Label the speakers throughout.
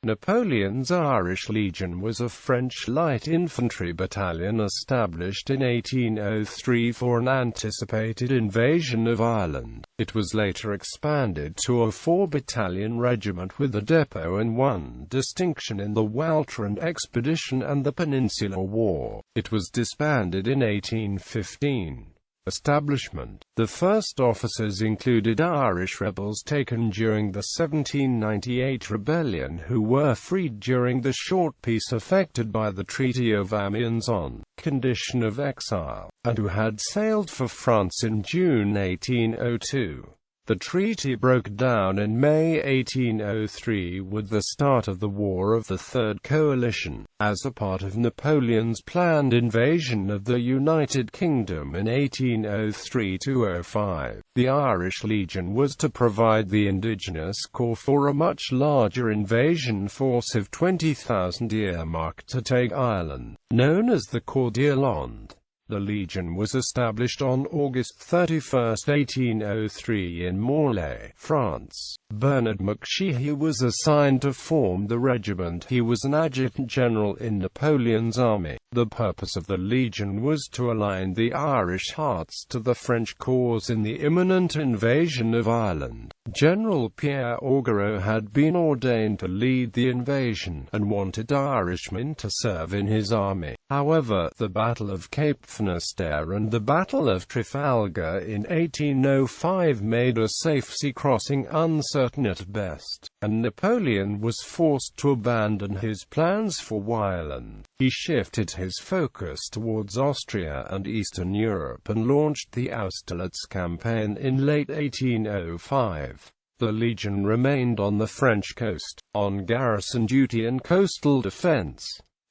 Speaker 1: Napoleon's Irish Legion was a French light infantry battalion established in 1803 for an anticipated invasion of Ireland. It was later expanded to a 4-battalion regiment with a depot and one distinction in the Walcheren Expedition and the Peninsular War. It was disbanded in 1815. Establishment. The first officers included Irish rebels taken during the 1798 rebellion who were freed during the short peace effected by the Treaty of Amiens on condition of exile, and who had sailed for France in June 1802. The treaty broke down in May 1803 with the start of the War of the Third Coalition, as a part of Napoleon's planned invasion of the United Kingdom in 1803–05. The Irish Legion was to provide the indigenous corps for a much larger invasion force of 20,000 earmarked to take Ireland, known as the Corps d'Irlande. The Legion was established on August 31, 1803 in Morlaix, France. Bernard McSheehy was assigned to form the regiment. He was an adjutant general in Napoleon's army. The purpose of the Legion was to align the Irish hearts to the French cause in the imminent invasion of Ireland. General Pierre Augereau had been ordained to lead the invasion, and wanted Irishmen to serve in his army. However, the Battle of Cape Finisterre and the Battle of Trafalgar in 1805 made a safe sea crossing uncertain at best, and Napoleon was forced to abandon his plans for Ireland. He shifted his focus towards Austria and Eastern Europe and launched the Austerlitz campaign in late 1805. The Legion remained on the French coast, on garrison duty and coastal defense.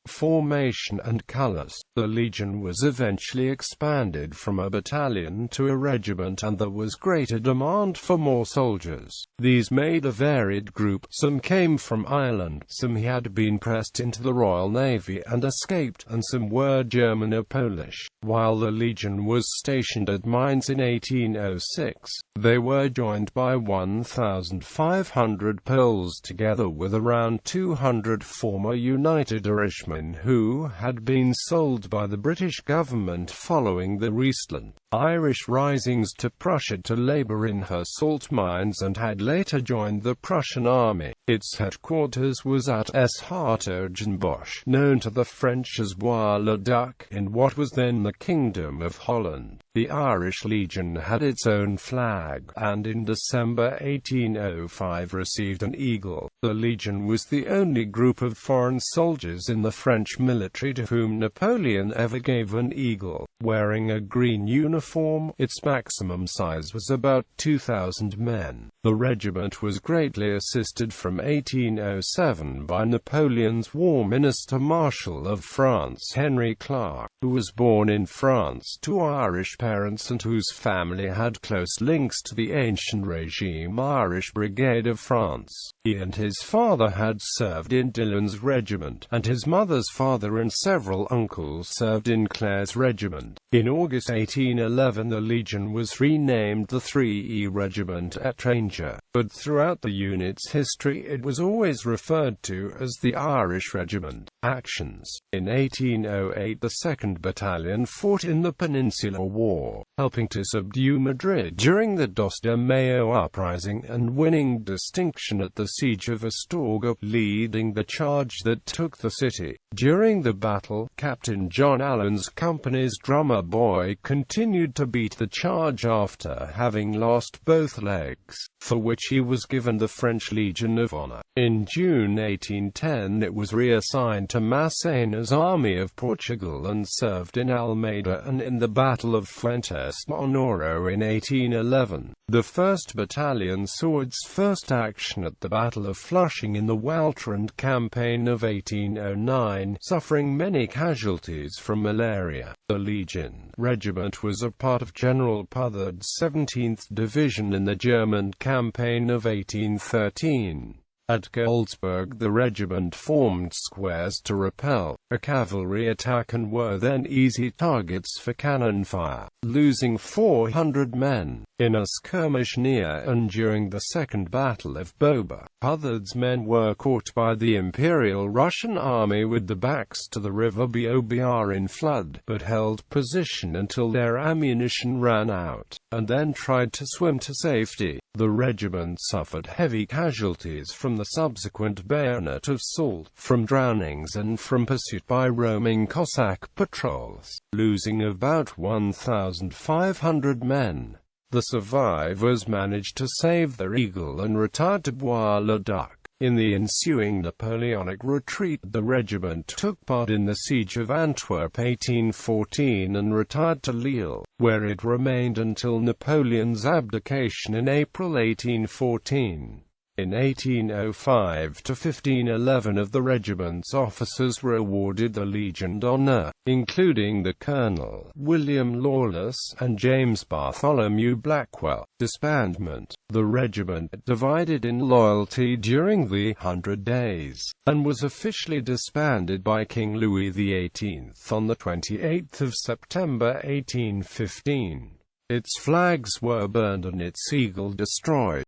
Speaker 1: Formation and colors. The Legion was eventually expanded from a battalion to a regiment, and there was greater demand for more soldiers. These made a varied group. Some came from Ireland, some had been pressed into the Royal Navy and escaped, and some were German or Polish. While the Legion was stationed at Mainz in 1806, they were joined by 1,500 Poles together with around 200 former United Irishmen who had been sold by the British government following the recent Irish risings to Prussia to labor in her salt mines, and had later joined the Prussian army. Its headquarters was at Hartogenbosch, known to the French as Bois-le-Duc, in what was then the Kingdom of Holland. The Irish Legion had its own flag, and in December 1805 received an eagle. The Legion was the only group of foreign soldiers in the French military to whom Napoleon ever gave an eagle. Wearing a green uniform, its maximum size was about 2,000 men. The regiment was greatly assisted from 1807 by Napoleon's War Minister Marshal of France Henry Clark, who was born in France to Irish parents and whose family had close links to the ancient regime Irish Brigade of France. He and his father had served in Dillon's regiment, and his mother's father and several uncles served in Clare's regiment. In August 1811 the Legion was renamed the 3E Regiment Étranger, but throughout the unit's history it was always referred to as the Irish Regiment. Actions. In 1808 the 2nd Battalion fought in the Peninsular War, helping to subdue Madrid during the Dos de Mayo uprising and winning distinction at the Siege of Astorga, leading the charge that took the city. During the battle, Captain John Allen's company's drummer boy continued to beat the charge after having lost both legs, for which he was given the French Legion of Honor. In June 1810 it was reassigned to Massena's Army of Portugal and served in Almeida and in the Battle of Fuentes on Oro in 1811. The 1st Battalion saw its first action at the Battle of Flushing in the Walcheren campaign of 1809, suffering many casualties from malaria. The Legion Regiment was a part of General Puthard's 17th Division in the German campaign of 1813. At Goldsburg the regiment formed squares to repel a cavalry attack and were then easy targets for cannon fire, losing 400 men. in a skirmish near and during the Second Battle of Boba. Huthard's men were caught by the Imperial Russian Army with the backs to the river Bobr in flood, but held position until their ammunition ran out, and then tried to swim to safety. The regiment suffered heavy casualties from the subsequent bayonet assault, from drownings and from pursuit by roaming Cossack patrols, losing about 1,500 men. The survivors managed to save their eagle and retired to Bois-le-Duc. In the ensuing Napoleonic retreat, the regiment took part in the Siege of Antwerp 1814 and retired to Lille, where it remained until Napoleon's abdication in April 1814. In 1805–15 of the regiment's officers were awarded the Legion d'Honneur, including the Colonel William Lawless and James Bartholomew Blackwell Disbandment. The regiment divided in loyalty during the 100 Days, and was officially disbanded by King Louis XVIII on 28 September 1815. Its flags were burned and its eagle destroyed.